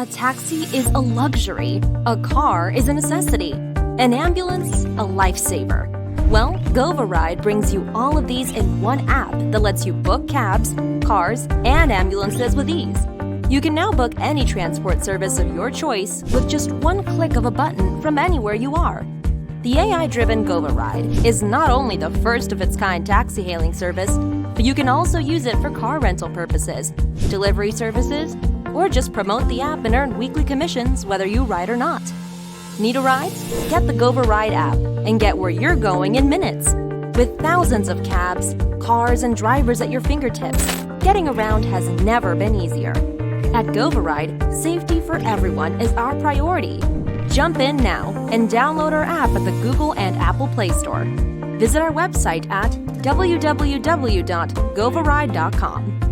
A taxi is a luxury. A car is a necessity. An ambulance, a lifesaver. Well, GovaRide brings you all of these in one app that lets you book cabs, cars, and ambulances with ease. You can now book any transport service of your choice with just one click of a button from anywhere you are. The AI-driven GovaRide is not only the first of its kind taxi hailing service, but you can also use it for car rental purposes, delivery services, or just promote the app and earn weekly commissions whether you ride or not. Need a ride? Get the GovaRide app and get where you're going in minutes. With thousands of cabs, cars, and drivers at your fingertips, getting around has never been easier. At GovaRide, safety for everyone is our priority. Jump in now and download our app at the Google and Apple Play Store. Visit our website at www.govaride.com.